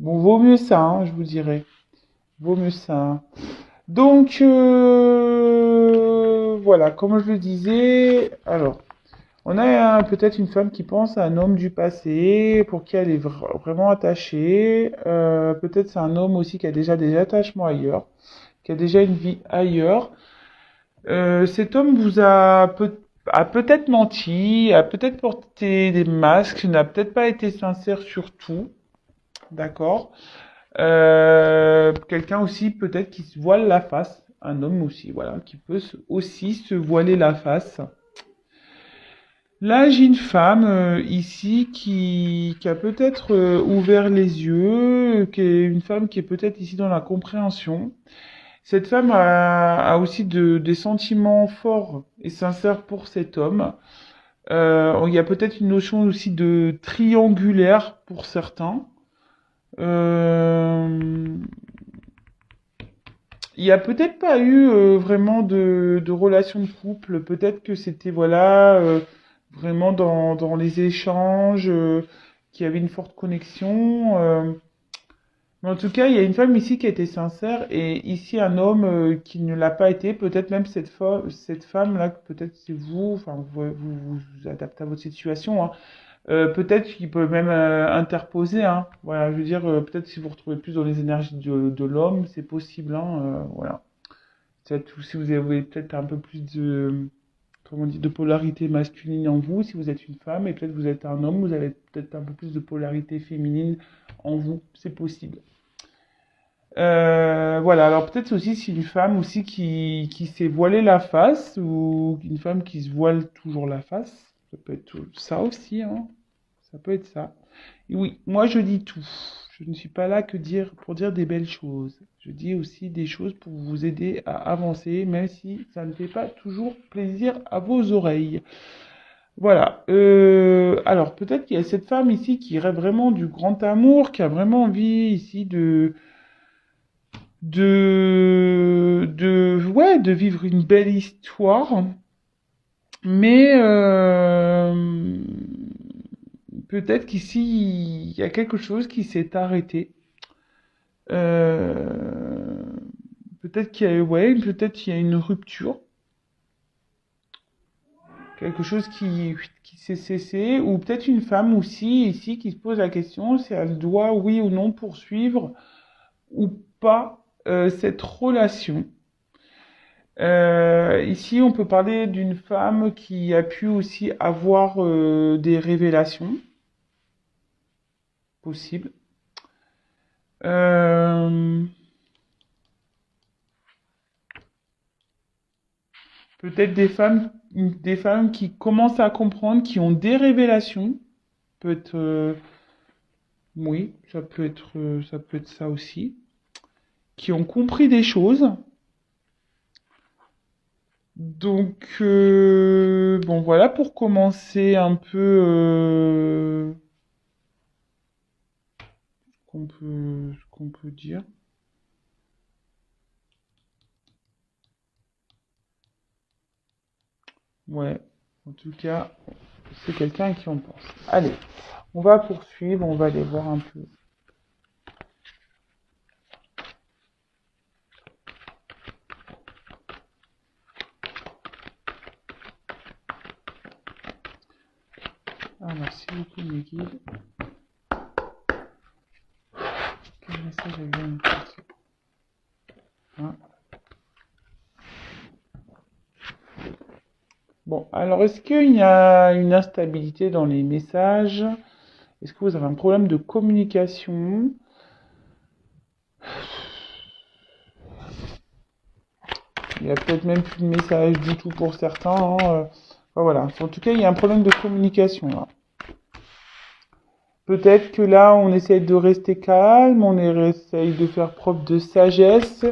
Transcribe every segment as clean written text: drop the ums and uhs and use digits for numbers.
Bon, vaut mieux ça, hein, je vous dirais. Vaut mieux ça, hein. Donc, voilà, comme je le disais, alors, on a peut-être une femme qui pense à un homme du passé, pour qui elle est vraiment attachée. Peut-être c'est un homme aussi qui a déjà des attachements ailleurs, qui a déjà une vie ailleurs. Cet homme a peut-être menti, a peut-être porté des masques, n'a peut-être pas été sincère sur tout, d'accord? Quelqu'un aussi peut-être qui se voile la face, un homme aussi, voilà, qui peut aussi se voiler la face. Là, j'ai une femme ici qui a peut-être ouvert les yeux, qui est une femme qui est peut-être ici dans la compréhension. Cette femme a aussi des sentiments forts et sincères pour cet homme. Il y a peut-être une notion aussi de triangulaire pour certains. Euh, il y a peut-être pas eu vraiment de relation de couple. Peut-être que c'était voilà vraiment dans les échanges qu'il y avait une forte connexion. Mais en tout cas, il y a une femme ici qui a été sincère et ici un homme qui ne l'a pas été. Peut-être même cette femme-là, peut-être c'est vous, enfin vous adaptez à votre situation, hein. Peut-être qu'il peut même interposer, hein. Voilà, je veux dire, peut-être si vous retrouvez plus dans les énergies de l'homme, c'est possible, hein, voilà. Peut-être si vous avez peut-être un peu plus de, comment on dit, de polarité masculine en vous, si vous êtes une femme, et peut-être vous êtes un homme, vous avez peut-être un peu plus de polarité féminine en vous, c'est possible. Voilà, alors peut-être aussi si une femme aussi qui s'est voilée la face, ou une femme qui se voile toujours la face, ça peut être ça aussi, hein. Ça peut être ça. Et oui, moi je dis tout. Je ne suis pas là que pour dire des belles choses. Je dis aussi des choses pour vous aider à avancer, même si ça ne fait pas toujours plaisir à vos oreilles. Voilà. Alors peut-être qu'il y a cette femme ici qui rêve vraiment du grand amour, qui a vraiment envie ici ouais, de vivre une belle histoire. Mais peut-être qu'ici, il y a quelque chose qui s'est arrêté. Euh, peut-être qu'il y a, ouais, peut-être qu'il y a une rupture, quelque chose qui s'est cessé, ou peut-être une femme aussi ici qui se pose la question si elle doit, oui ou non, poursuivre ou pas cette relation. Ici, on peut parler d'une femme qui a pu aussi avoir des révélations possibles. Euh, Peut-être des femmes qui commencent à comprendre, qui ont des révélations. Peut être, oui, ça peut être ça aussi. Qui ont compris des choses. Donc, bon, voilà pour commencer un peu ce qu'on peut dire. Ouais, en tout cas, c'est quelqu'un qui en pense. Allez, on va poursuivre, on va aller voir un peu. Ah, merci beaucoup, mes guides. Quel message avez-vous à me passer? Hein. Bon, alors est-ce qu'il y a une instabilité dans les messages? Est-ce que vous avez un problème de communication? Il y a peut-être même plus de message du tout pour certains, hein. Enfin, voilà. En tout cas, il y a un problème de communication là. Peut-être que là, on essaye de rester calme, essaye de faire preuve de sagesse.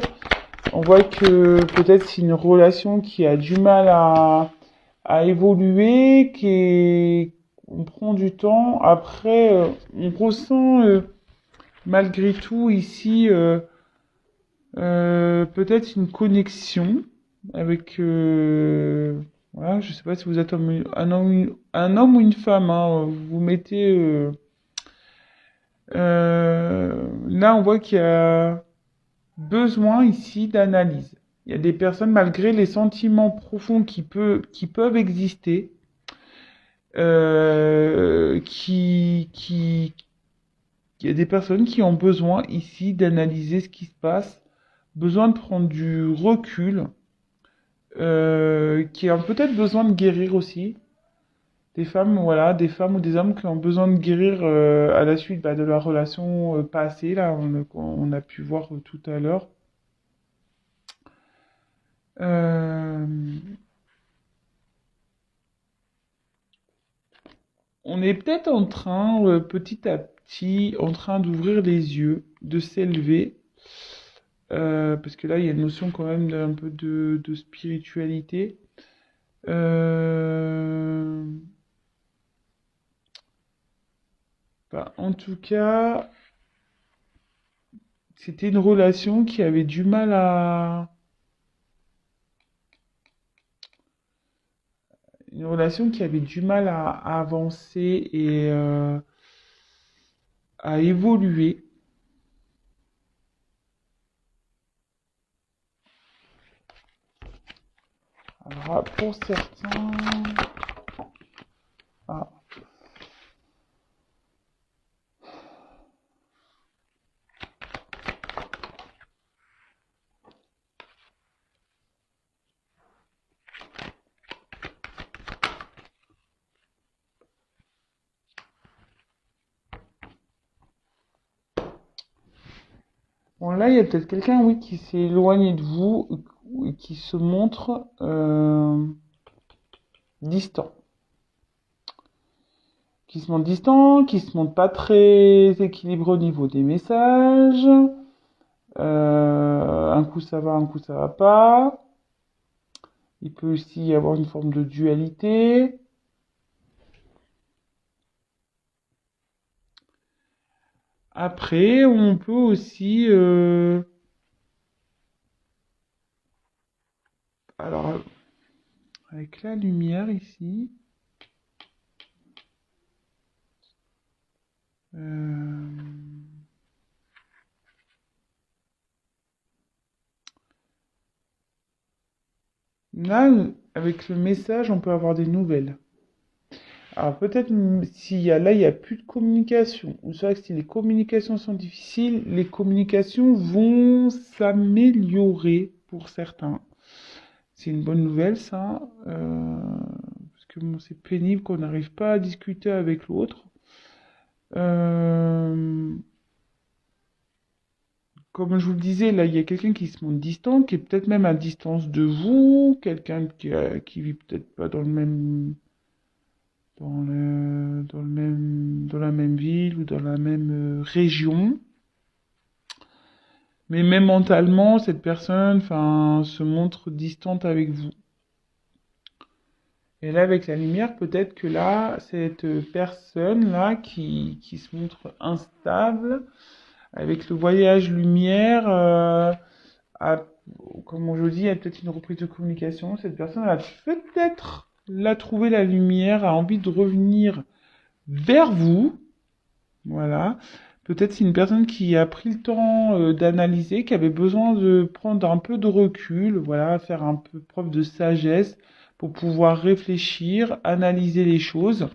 On voit que peut-être c'est une relation qui a du mal à évoluer, on prend du temps. Après, on ressent malgré tout ici peut-être une connexion avec voilà, je sais pas si vous êtes un homme ou une femme, hein, vous mettez là, on voit qu'il y a besoin ici d'analyse. Il y a des personnes, malgré les sentiments profonds qui peuvent exister, euh, qui, qui, il y a des personnes qui ont besoin ici d'analyser ce qui se passe, besoin de prendre du recul, qui ont peut-être besoin de guérir aussi. Des femmes, voilà, des femmes ou des hommes qui ont besoin de guérir à la suite de leur relation passée, là, on a pu voir tout à l'heure. Euh, on est peut-être en train, petit à petit, en train d'ouvrir les yeux, de s'élever, parce que là, il y a une notion quand même d'un peu de spiritualité. Euh, en tout cas, c'était une relation qui avait du mal une relation qui avait du mal à avancer et à évoluer. Alors, pour certains, ah, bon là, il y a peut-être quelqu'un, oui, qui s'est éloigné de vous et qui se montre distant. Qui se montre distant, qui se montre pas très équilibré au niveau des messages. Un coup ça va, un coup ça va pas. Il peut aussi y avoir une forme de dualité. Après, on peut aussi... alors, avec la lumière ici... là, avec le message, on peut avoir des nouvelles. Alors peut-être s'il y a là, il n'y a plus de communication, ou soit si les communications sont difficiles, les communications vont s'améliorer pour certains. C'est une bonne nouvelle, ça, parce que bon, c'est pénible qu'on n'arrive pas à discuter avec l'autre. Euh, Comme je vous le disais, là, il y a quelqu'un qui se montre distant, qui est peut-être même à distance de vous, quelqu'un qui vit peut-être pas dans la même ville ou dans la même région. Mais même mentalement, cette personne, enfin, se montre distante avec vous. Et là, avec la lumière, peut-être que là, cette personne-là qui se montre instable, avec le voyage lumière, a, comme je dis, il y a peut-être une reprise de communication. Cette personne a peut-être là trouvé la lumière, a envie de revenir vers vous. Voilà. Peut-être c'est une personne qui a pris le temps d'analyser, qui avait besoin de prendre un peu de recul, voilà, faire un peu preuve de sagesse pour pouvoir réfléchir, analyser les choses,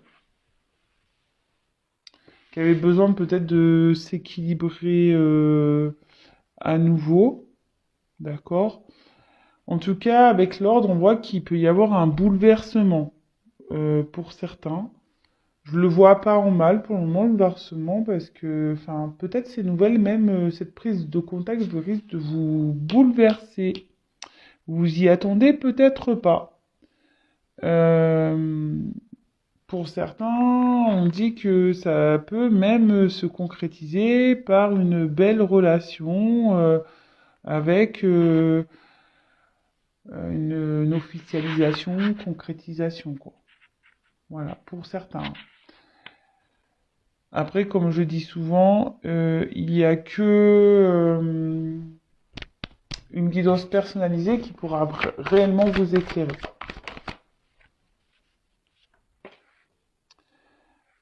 qui avait besoin peut-être de s'équilibrer à nouveau, d'accord? En tout cas, avec l'ordre, on voit qu'il peut y avoir un bouleversement pour certains. Je le vois pas en mal pour le moment, le bouleversement, parce que, enfin, peut-être ces nouvelles, même cette prise de contact risque de vous bouleverser. Vous y attendez peut-être pas. Euh, pour certains, on dit que ça peut même se concrétiser par une belle relation avec une officialisation, une concrétisation, quoi. Voilà, pour certains. Après, comme je dis souvent, il n'y a que une guidance personnalisée qui pourra réellement vous éclairer.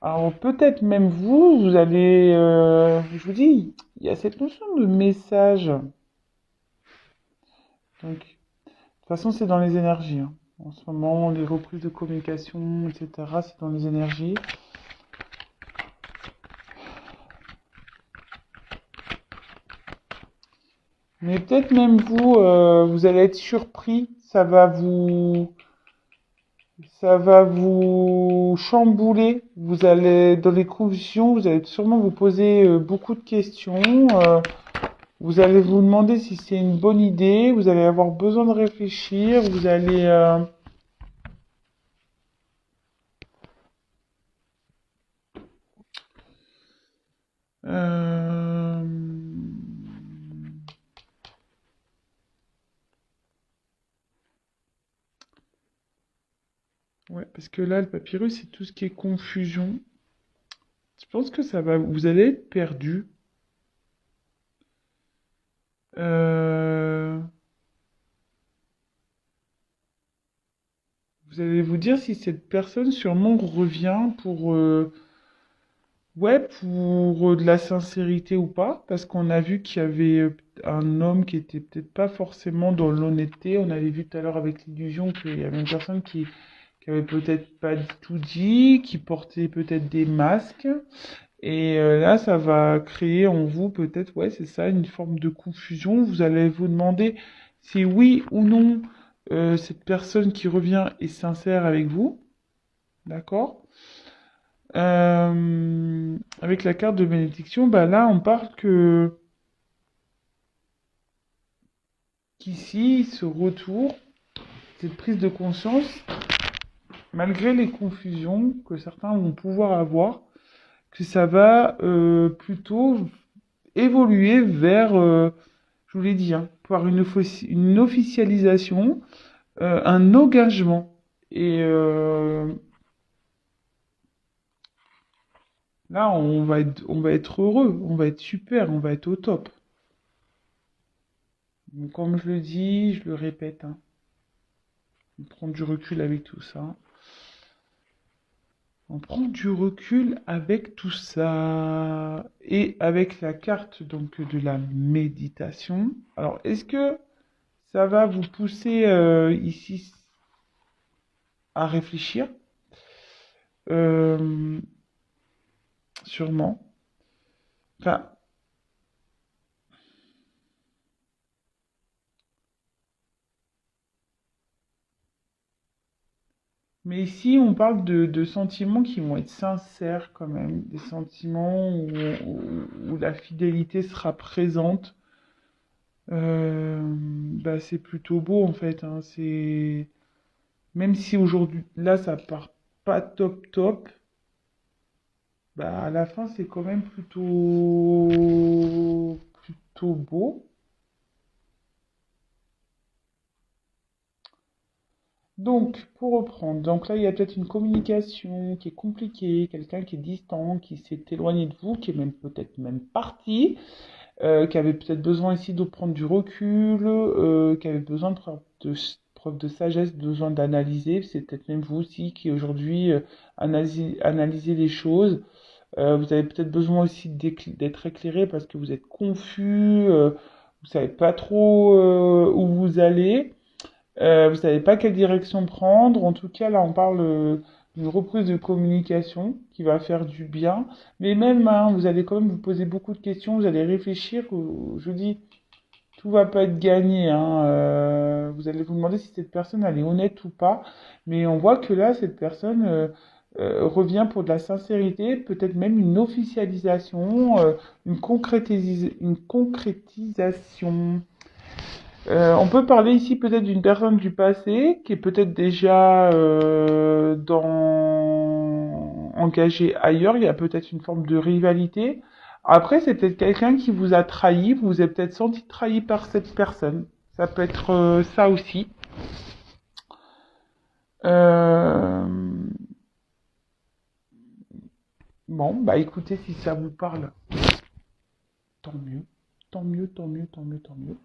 Alors peut-être même vous, vous allez, je vous dis, il y a cette notion de message. Donc, de toute façon, c'est dans les énergies, hein. En ce moment, les reprises de communication, etc., c'est dans les énergies. Mais peut-être même vous, vous allez être surpris. Ça va vous chambouler. Vous allez, dans les confusions, vous allez sûrement vous poser beaucoup de questions. Vous allez vous demander si c'est une bonne idée. Vous allez avoir besoin de réfléchir. Vous allez, euh, ouais, parce que là, le papyrus, c'est tout ce qui est confusion. Je pense que ça va, vous allez être perdu. Euh, Vous allez vous dire si cette personne sûrement revient pour, ouais, pour de la sincérité ou pas, parce qu'on a vu qu'il y avait un homme qui était peut-être pas forcément dans l'honnêteté. On avait vu tout à l'heure avec l'illusion qu'il y avait une personne qui avait peut-être pas du tout dit, qui portait peut-être des masques. Et là, ça va créer en vous peut-être, ouais, c'est ça, une forme de confusion. Vous allez vous demander si oui ou non cette personne qui revient est sincère avec vous, d'accord? Avec la carte de bénédiction, bah là, on parle que qu'ici, ce retour, cette prise de conscience, malgré les confusions que certains vont pouvoir avoir, que ça va plutôt évoluer vers, je vous l'ai dit, hein, par une officialisation, un engagement. Et là, on va être heureux, on va être super, on va être au top. Donc, comme je le dis, je le répète, hein, on prend du recul avec tout ça. On prend du recul avec tout ça. Et avec la carte donc de la méditation. Alors, est-ce que ça va vous pousser ici à réfléchir? Euh, Sûrement. Enfin, mais ici, on parle de sentiments qui vont être sincères quand même. Des sentiments où la fidélité sera présente. Bah, c'est plutôt beau en fait, hein. Même si aujourd'hui, là, ça part pas top top, bah, à la fin, c'est quand même plutôt beau. Donc, pour reprendre, donc là, il y a peut-être une communication qui est compliquée, quelqu'un qui est distant, qui s'est éloigné de vous, qui est même peut-être même parti, qui avait peut-être besoin ici de prendre du recul, qui avait besoin de preuve de sagesse, besoin d'analyser. C'est peut-être même vous aussi qui aujourd'hui analysez les choses. Vous avez peut-être besoin aussi d'être éclairé parce que vous êtes confus, vous savez pas trop où vous allez. Vous savez pas quelle direction prendre. En tout cas, là, on parle d'une reprise de communication qui va faire du bien. Mais même, hein, vous allez quand même vous poser beaucoup de questions, vous allez réfléchir. Je vous dis, tout va pas être gagné, hein. Vous allez vous demander si cette personne, elle est honnête ou pas. Mais on voit que là, cette personne revient pour de la sincérité, peut-être même une officialisation, une concrétisation. On peut parler ici peut-être d'une personne du passé qui est peut-être déjà engagée ailleurs. Il y a peut-être une forme de rivalité. Après, c'est peut-être quelqu'un qui vous a trahi. Vous vous êtes peut-être senti trahi par cette personne. Ça peut être ça aussi. Euh, Bon, bah écoutez, si ça vous parle, tant mieux. Tant mieux, tant mieux, tant mieux, tant mieux.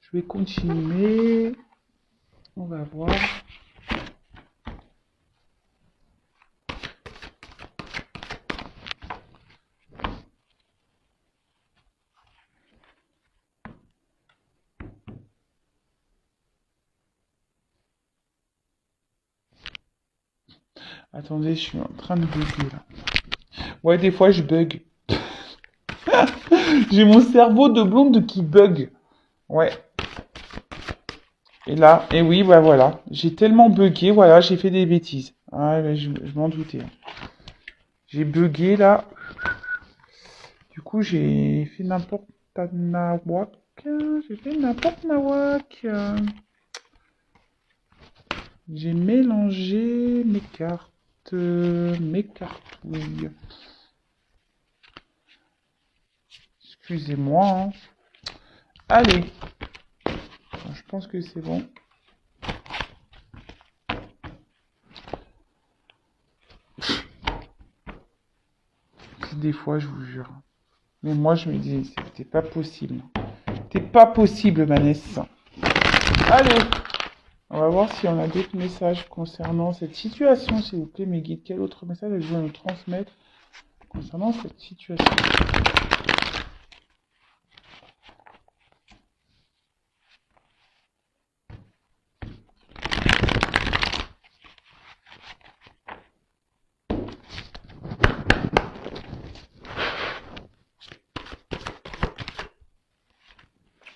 Je vais continuer. On va voir. Attendez, je suis en train de bugger là. Ouais, des fois je bug. J'ai mon cerveau de blonde qui bug. Ouais. Et là, et oui, bah voilà. J'ai tellement bugué, voilà, j'ai fait des bêtises. Ah, bah, je m'en doutais. J'ai bugué là. Du coup, j'ai fait n'importe nawak. J'ai fait n'importe nawak. J'ai mélangé mes cartes. Mes cartouilles. Excusez-moi, hein. Allez. Je pense que c'est bon. Des fois, je vous jure. Mais moi, je me dis, c'était pas possible. C'était pas possible, Manès. Allez, on va voir si on a d'autres messages concernant cette situation, s'il vous plaît, mes guides. Quel autre message je dois nous transmettre concernant cette situation?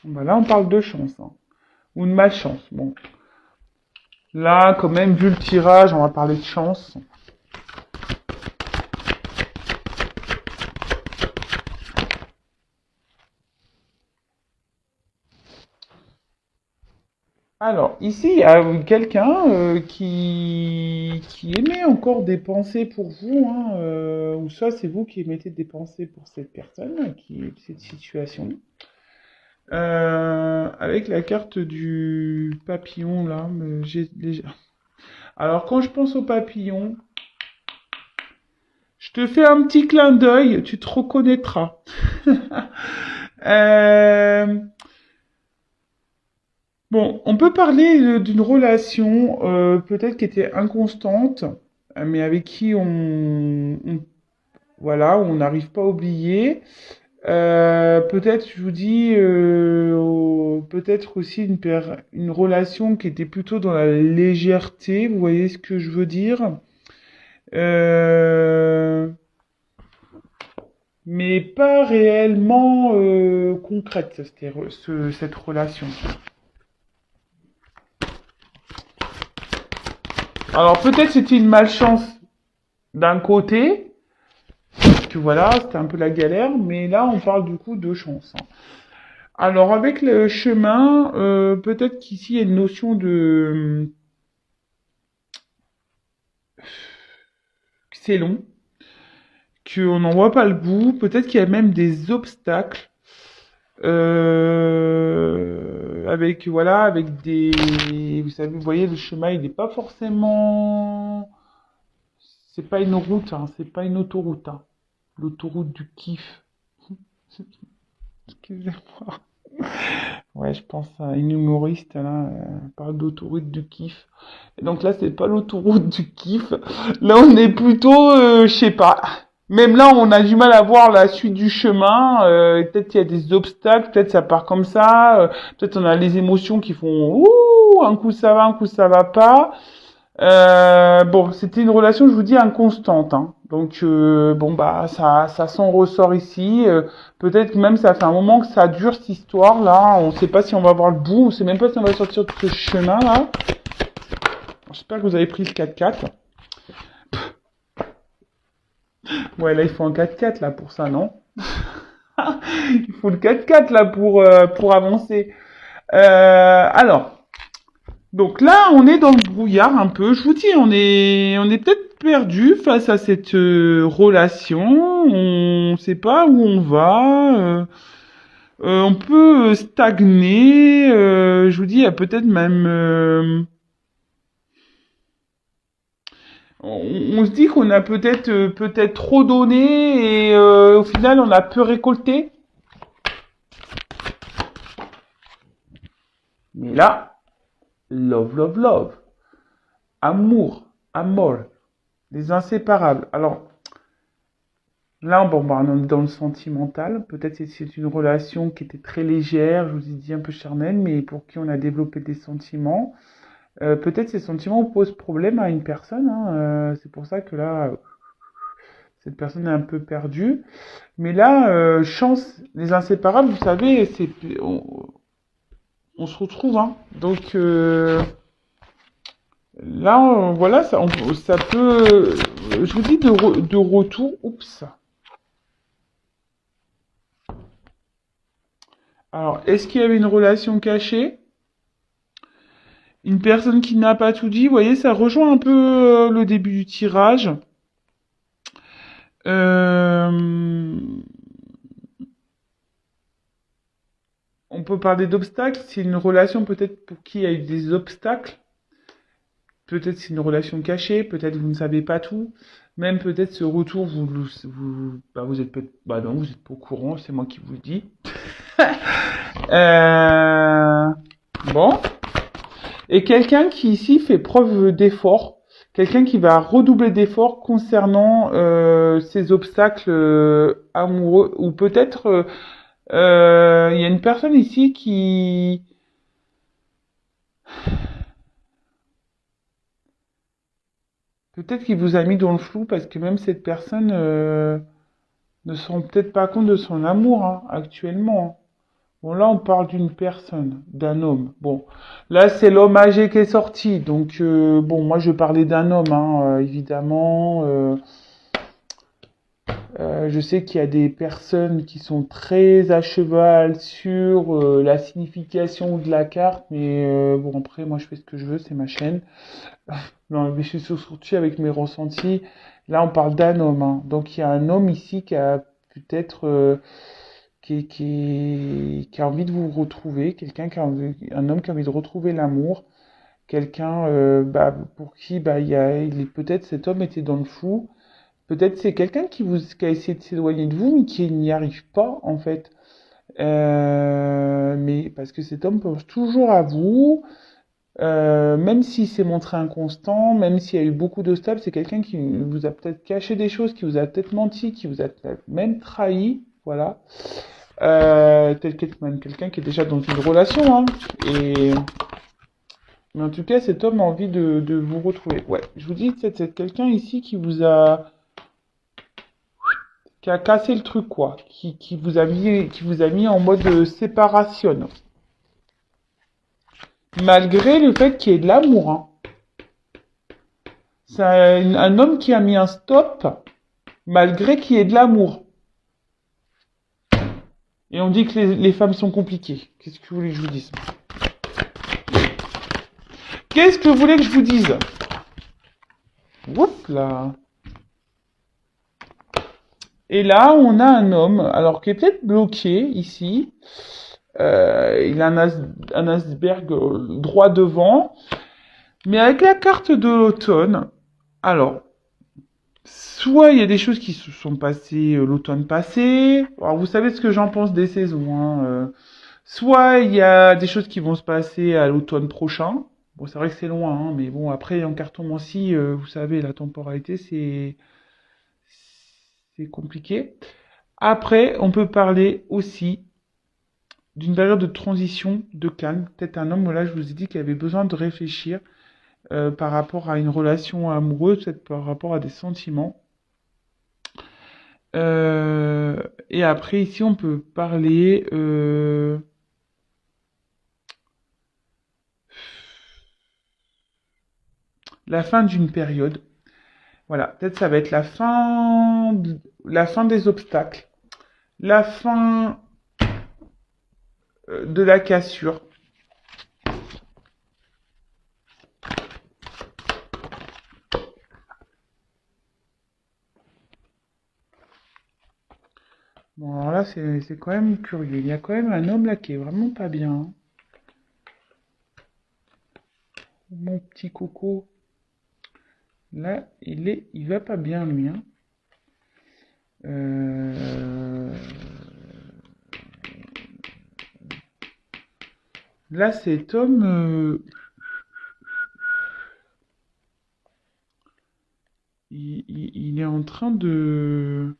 Bah là, on parle de chance, hein. Ou de malchance. Bon. Là, quand même, vu le tirage, on va parler de chance. Alors, ici, il y a quelqu'un qui émet encore des pensées pour vous, hein, ou soit c'est vous qui émettez des pensées pour cette personne, cette situation. Avec la carte du papillon, là, j'ai déjà... Alors, quand je pense au papillon, je te fais un petit clin d'œil, tu te reconnaîtras. Euh, Bon, on peut parler d'une relation peut-être qui était inconstante, mais avec qui voilà, on n'arrive pas à oublier. Peut-être, je vous dis, peut-être aussi une relation qui était plutôt dans la légèreté. Vous voyez ce que je veux dire? Euh, mais pas réellement concrète, cette relation. Alors peut-être c'était une malchance d'un côté, parce que voilà, c'était un peu la galère, mais là on parle du coup de chance, hein. Alors avec le chemin, peut-être qu'ici il y a une notion de que c'est long, qu'on n'en voit pas le bout, peut-être qu'il y a même des obstacles, avec voilà, avec des, vous savez, vous voyez le chemin, il n'est pas forcément, c'est pas une route, hein, c'est pas une autoroute, hein, l'autoroute du kiff. Excusez-moi. Ouais, je pense à une humoriste, là, parle d'autoroute du kiff. Et donc là, c'est pas l'autoroute du kiff. Là, on est plutôt, je sais pas. Même là, on a du mal à voir la suite du chemin. Peut-être qu'il y a des obstacles, peut-être ça part comme ça. Peut-être on a les émotions qui font ouh, un coup ça va, un coup ça va pas. Bon, c'était une relation, je vous dis, inconstante, hein. Donc bon bah ça s'en ressort ici. Peut-être que même ça fait un moment que ça dure cette histoire là. On sait pas si on va voir le bout. On sait même pas si on va sortir de ce chemin là. J'espère que vous avez pris le 4x4. Ouais, là il faut un 4x4 là pour ça, non? Il faut le 4x4 là pour avancer. Alors. Donc là, on est dans le brouillard un peu. Je vous dis, on est peut-être perdu face à cette relation. On ne sait pas où on va. On peut stagner. Je vous dis, il y a peut-être même. On se dit qu'on a peut-être trop donné et au final, on a peu récolté. Mais là, love, love, love. Amour, amour. Les inséparables. Alors, là, bon, bah, on est dans le sentimental. Peut-être que c'est une relation qui était très légère, je vous ai dit un peu charnelle, mais pour qui on a développé des sentiments. Peut-être ces sentiments posent problème à une personne, hein, c'est pour ça que là, cette personne est un peu perdue. Mais là, chance, les inséparables, vous savez, on se retrouve, hein. Donc là, voilà, ça peut, je vous dis de retour, oups. Alors, est-ce qu'il y avait une relation cachée? Une personne qui n'a pas tout dit, vous voyez, ça rejoint un peu le début du tirage. Euh, on peut parler d'obstacles. C'est une relation peut-être pour qui il y a eu des obstacles. Peut-être c'est une relation cachée. Peut-être vous ne savez pas tout. Même peut-être ce retour, vous êtes peut-être, bah non, vous êtes pas au courant. C'est moi qui vous le dis. Euh, bon. Et quelqu'un qui ici fait preuve d'effort, quelqu'un qui va redoubler d'efforts concernant ces obstacles amoureux, ou peut-être il y a une personne ici qui peut-être qui vous a mis dans le flou parce que même cette personne ne se rend peut-être pas compte de son amour hein, actuellement. Bon, là, on parle d'une personne, d'un homme. Bon, là, c'est l'homme âgé qui est sorti. Donc, bon, moi, je parlais d'un homme, hein, évidemment. Je sais qu'il y a des personnes qui sont très à cheval sur la signification de la carte, mais bon, après, moi, je fais ce que je veux, c'est ma chaîne. Non, mais je suis surtout avec mes ressentis. Là, on parle d'un homme, hein. Donc, il y a un homme ici qui a peut-être qui a envie de vous retrouver, quelqu'un un homme qui a envie de retrouver l'amour, quelqu'un bah, pour qui bah, peut-être cet homme était dans le flou, peut-être c'est quelqu'un qui a essayé de s'éloigner de vous, mais qui n'y arrive pas en fait. Mais parce que cet homme pense toujours à vous, même s'il s'est montré inconstant, même s'il y a eu beaucoup d'obstacles, c'est quelqu'un qui vous a peut-être caché des choses, qui vous a peut-être menti, qui vous a peut-être même trahi, voilà. Même quelqu'un qui est déjà dans une relation, hein. Et mais en tout cas, cet homme a envie de vous retrouver. Ouais, je vous dis, c'est quelqu'un ici qui a cassé le truc, quoi, qui vous a mis en mode séparation. Malgré le fait qu'il y ait de l'amour, hein. C'est un homme qui a mis un stop, malgré qu'il y ait de l'amour. Et on dit que les femmes sont compliquées. Qu'est-ce que vous voulez que je vous dise? Qu'est-ce que vous voulez que je vous dise? Oups là. Et là, on a un homme, alors qui est peut-être bloqué ici. Il a un iceberg droit devant. Mais avec la carte de l'automne, alors, soit il y a des choses qui se sont passées l'automne passé. Alors, vous savez ce que j'en pense des saisons, hein. Soit il y a des choses qui vont se passer à l'automne prochain. Bon, c'est vrai que c'est loin, hein, mais bon, après, en cartomancie, vous savez, la temporalité, c'est compliqué. Après, on peut parler aussi d'une période de transition, de calme. Peut-être un homme, là, je vous ai dit qu'il avait besoin de réfléchir par rapport à une relation amoureuse, peut-être par rapport à des sentiments. Et après, ici, on peut parler la fin d'une période. Voilà, peut-être ça va être la fin des obstacles, la fin de la cassure. Bon, alors là, c'est quand même curieux. Il y a quand même un homme là qui est vraiment pas bien, hein. Mon petit coco, là, il va pas bien lui, hein. Euh, Là, cet homme, il est en train de...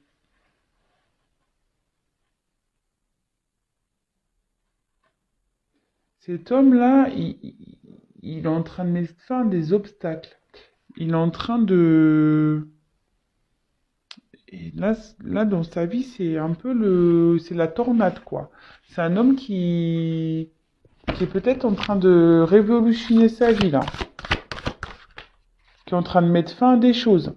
Cet homme-là, il est en train de mettre fin à des obstacles. Il est en train de... Et là, dans sa vie, c'est un peu c'est la tornade, quoi. C'est un homme qui est peut-être en train de révolutionner sa vie, là. Qui est en train de mettre fin à des choses.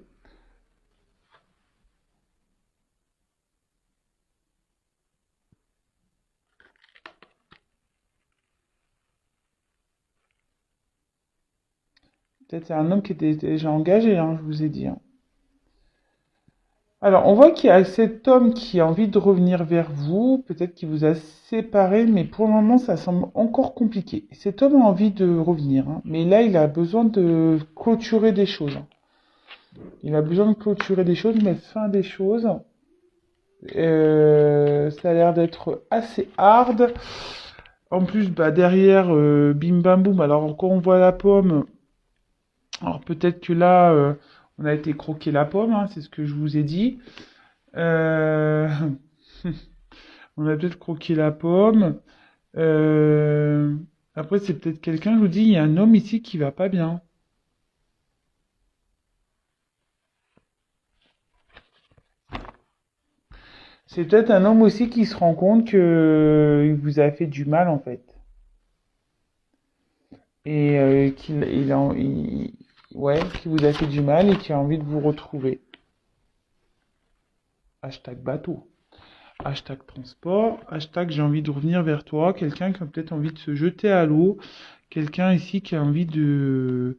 Peut-être c'est un homme qui était déjà engagé, hein, je vous ai dit, hein. Alors, on voit qu'il y a cet homme qui a envie de revenir vers vous, peut-être qu'il vous a séparé, mais pour le moment, ça semble encore compliqué. Cet homme a envie de revenir, hein, mais là, il a besoin de clôturer des choses, hein. Il a besoin de clôturer des choses, mettre fin à des choses. Ça a l'air d'être assez hard. En plus, bah, derrière, bim bam boum. Alors, quand on voit la pomme, alors peut-être que là, on a été croquer la pomme, hein, c'est ce que je vous ai dit. Euh, on a peut-être croqué la pomme. Euh, Après, c'est peut-être quelqu'un, je vous dis, il y a un homme ici qui va pas bien. C'est peut-être un homme aussi qui se rend compte que il vous a fait du mal, en fait. Et ouais, qui vous a fait du mal et qui a envie de vous retrouver. Hashtag bateau. Hashtag transport. Hashtag j'ai envie de revenir vers toi. Quelqu'un qui a peut-être envie de se jeter à l'eau. Quelqu'un ici qui a envie de,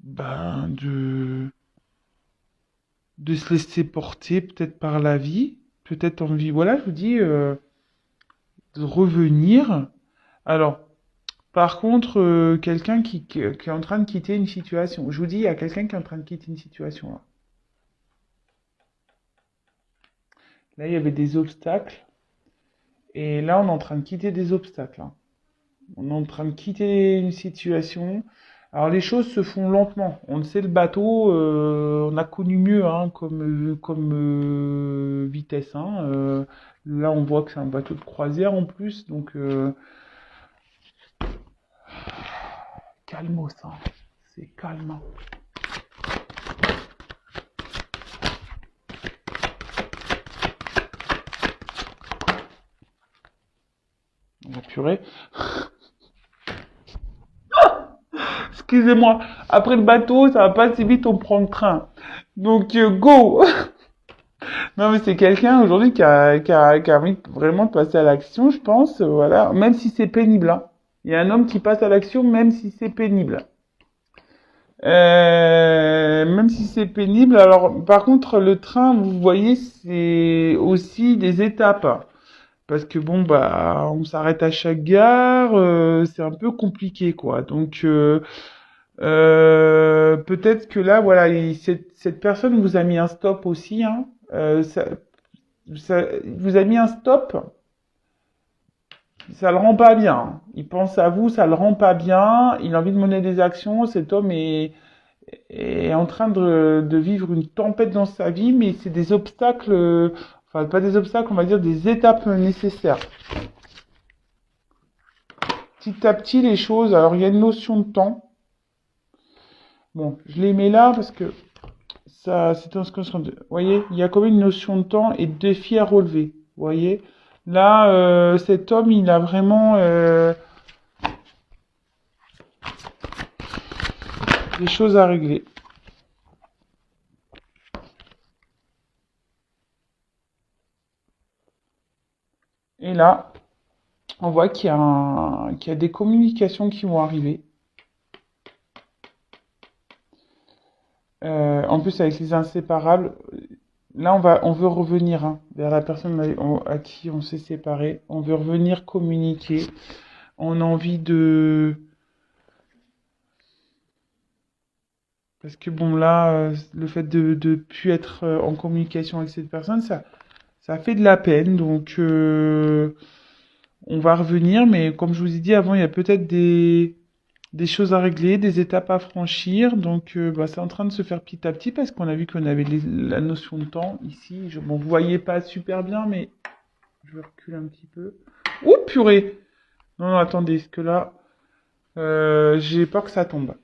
ben, de se laisser porter peut-être par la vie. Peut-être envie, voilà, je vous dis, de revenir. Alors, par contre, quelqu'un qui est en train de quitter une situation. Je vous dis, il y a quelqu'un qui est en train de quitter une situation là. Là, il y avait des obstacles. Et là, on est en train de quitter des obstacles, hein. On est en train de quitter une situation. Alors, les choses se font lentement. On le sait, le bateau, on a connu mieux, hein, comme vitesse, hein. Là, on voit que c'est un bateau de croisière en plus. Donc, calmos, hein. C'est calme, hein. On va purée. Excusez-moi. Après le bateau, ça va pas si vite, on prend le train. Donc, go! Non, mais c'est quelqu'un aujourd'hui qui a envie vraiment de passer à l'action, je pense. Voilà, même si c'est pénible, hein. Il y a un homme qui passe à l'action, même si c'est pénible. Même si c'est pénible. Alors, par contre, le train, vous voyez, c'est aussi des étapes. Parce que bon, bah, on s'arrête à chaque gare, c'est un peu compliqué, quoi. Donc, peut-être que là, voilà, cette personne vous a mis un stop aussi, hein. Il vous a mis un stop, ça le rend pas bien. Il pense à vous, ça le rend pas bien. Il a envie de mener des actions. Cet homme est en train de vivre une tempête dans sa vie, mais c'est des obstacles, enfin pas des obstacles, on va dire des étapes nécessaires. Petit à petit, les choses. Alors il y a une notion de temps. Bon, je les mets là parce que ça, c'est un ce que vous voyez, il y a quand même une notion de temps et de défi à relever. Vous voyez, là, cet homme, il a vraiment des choses à régler. Et là, on voit qu'il y a des communications qui vont arriver. En plus, avec les inséparables, là, on veut revenir, hein, vers la personne à qui on s'est séparé. On veut revenir communiquer. On a envie de... Parce que bon, là, le fait de plus être en communication avec cette personne, ça fait de la peine. Donc, on va revenir. Mais comme je vous ai dit avant, il y a peut-être des choses à régler, des étapes à franchir. Donc, bah, c'est en train de se faire petit à petit parce qu'on a vu qu'on avait la notion de temps ici. Bon, vous voyez pas super bien, mais Je recule un petit peu. Oh, purée! Non, non, attendez, parce que là, j'ai peur que ça tombe.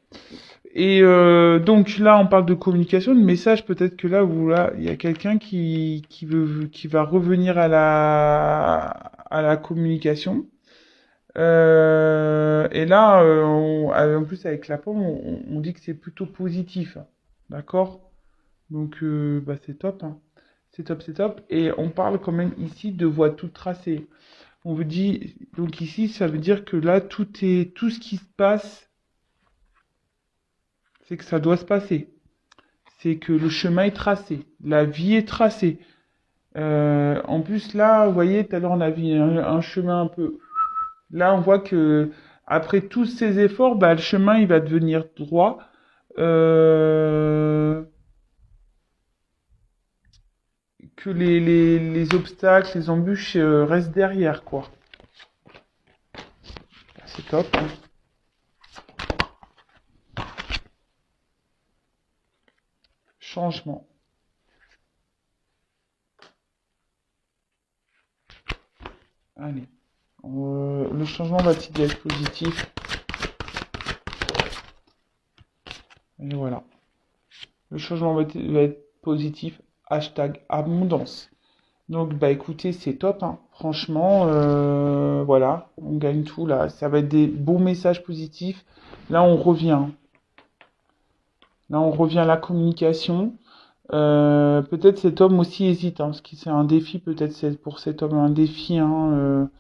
Et donc là, on parle de communication, de message. Peut-être que là, il y a quelqu'un qui va revenir à la communication. Et là, en plus avec la pomme, on dit que c'est plutôt positif, d'accord? Donc, bah, c'est top, hein. C'est top, c'est top. Et on parle quand même ici de voie toute tracée. On vous dit, donc ici, ça veut dire que là, tout ce qui se passe, c'est que ça doit se passer. C'est que le chemin est tracé, la vie est tracée. En plus, là, vous voyez, tout à l'heure, on a vu un chemin un peu. Là, on voit que après tous ces efforts, bah, le chemin, il va devenir droit. Euh, que les obstacles, les embûches restent derrière, quoi. C'est top, hein. Changement. Allez. Le changement va-t-il être positif? Et voilà. Le changement va être positif. Hashtag abondance. Donc, bah écoutez, c'est top, hein. Franchement, voilà, on gagne tout là. Ça va être des bons messages positifs. Là, on revient. Là, on revient à la communication. Peut-être cet homme aussi hésite, hein, parce que c'est un défi, peut-être c'est pour cet homme un défi, hein.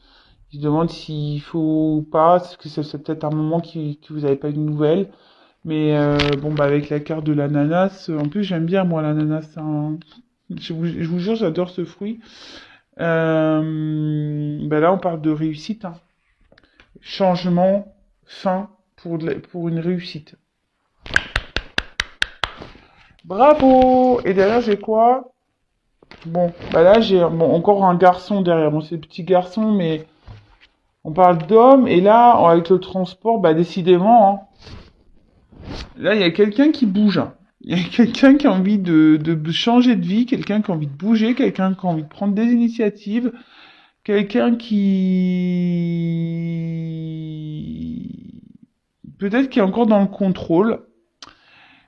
Il se demande s'il faut ou pas, parce que c'est peut-être un moment que vous n'avez pas eu de nouvelles. Mais bon, bah avec la carte de l'ananas, en plus j'aime bien moi l'ananas, hein. Je vous jure, j'adore ce fruit. Bah là, on parle de réussite, hein. Changement, fin pour une réussite. Bravo! Et derrière, j'ai quoi? Bon, bah là, j'ai encore un garçon derrière. Bon, c'est le petit garçon, mais on parle d'homme. Et là, avec le transport, bah décidément, hein, là, il y a quelqu'un qui bouge, hein. Il y a quelqu'un qui a envie de changer de vie, quelqu'un qui a envie de bouger, quelqu'un qui a envie de prendre des initiatives, quelqu'un qui peut-être qui est encore dans le contrôle.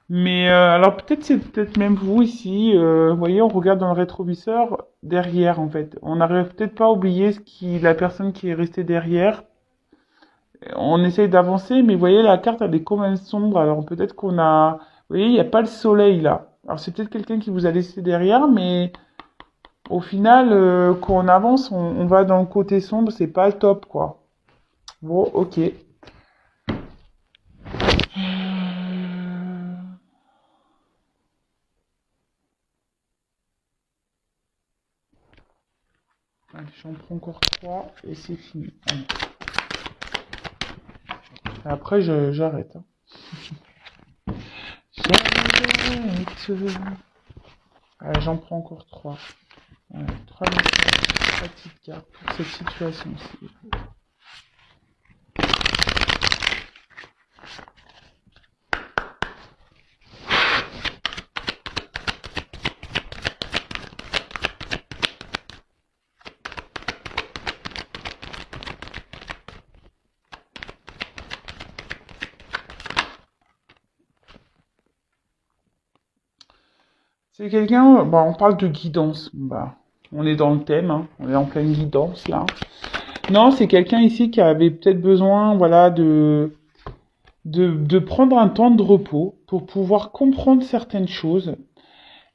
Mais alors peut-être c'est peut-être même vous ici. Vous voyez, on regarde dans le rétroviseur derrière en fait. On n'arrive peut-être pas à oublier la personne qui est restée derrière. On essaye d'avancer, mais vous voyez, la carte elle est quand même sombre. Alors peut-être qu'on a, vous voyez, il n'y a pas le soleil là. Alors c'est peut-être quelqu'un qui vous a laissé derrière, mais au final, quand on avance, on va dans le côté sombre. C'est pas le top quoi. Bon, ok. Allez, j'en prends encore 3 et c'est fini. Allez. Après, j'arrête, hein. J'arrête. Allez, j'en prends encore 3. Allez, 3 messages, 3 petites cartes pour cette situation-ci. C'est quelqu'un, bah, on parle de guidance. Bah, on est dans le thème, hein. On est en pleine guidance là. Non, c'est quelqu'un ici qui avait peut-être besoin, voilà, de prendre un temps de repos pour pouvoir comprendre certaines choses.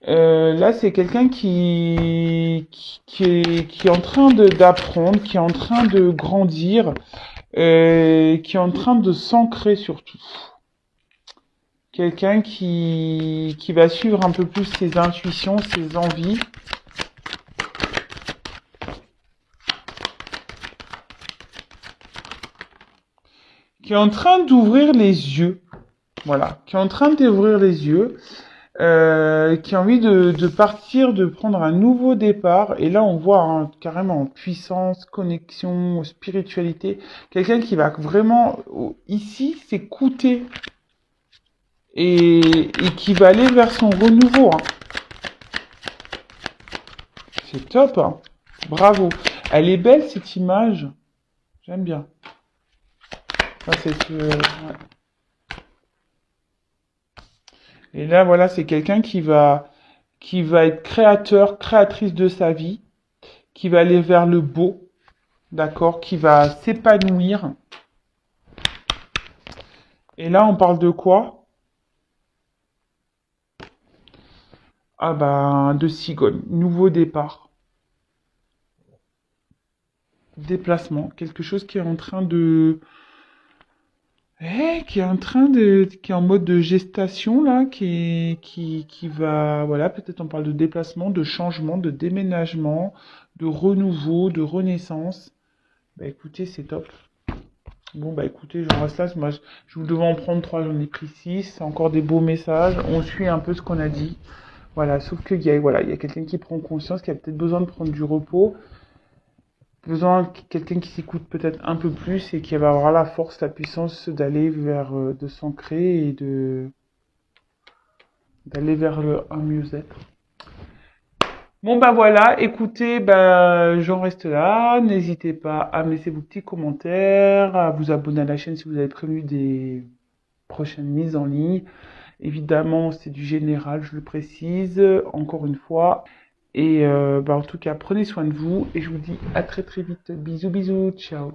Là, c'est quelqu'un qui est en train d'apprendre, qui est en train de grandir, qui est en train de s'ancrer surtout. Quelqu'un qui va suivre un peu plus ses intuitions, ses envies. Qui est en train d'ouvrir les yeux. Voilà. Qui est en train d'ouvrir les yeux. Qui a envie de partir, de prendre un nouveau départ. Et là, on voit hein, carrément puissance, connexion, spiritualité. Quelqu'un qui va vraiment, ici, s'écouter et qui va aller vers son renouveau, hein. C'est top, hein. Bravo. Elle est belle cette image. J'aime bien. Ça, ouais. Et là, voilà, c'est quelqu'un qui va être créateur, créatrice de sa vie, qui va aller vers le beau, d'accord, qui va s'épanouir. Et là, on parle de quoi? Ah ben, de cigogne. Nouveau départ. Déplacement. Quelque chose qui est en train de... qui est en train de... qui est en mode de gestation, là, qui va... Voilà, peut-être on parle de déplacement, de changement, de déménagement, de renouveau, de renaissance. Bah écoutez, c'est top. Bon, bah écoutez, j'en reste là. Moi, je vous devais en prendre trois, j'en ai pris six. C'est encore des beaux messages. On suit un peu ce qu'on a dit. Voilà, sauf qu'il y a, voilà, il y a quelqu'un qui prend conscience, qui a peut-être besoin de prendre du repos, besoin de quelqu'un qui s'écoute peut-être un peu plus et qui va avoir la force, la puissance d'aller vers, de s'ancrer et d'aller vers un mieux-être. Bon bah voilà, écoutez, bah j'en reste là. N'hésitez pas à me laisser vos petits commentaires, à vous abonner à la chaîne si vous avez prévu des prochaines mises en ligne. Évidemment, c'est du général, je le précise, encore une fois. Et bah, en tout cas, prenez soin de vous et je vous dis à très très vite. Bisous bisous, ciao.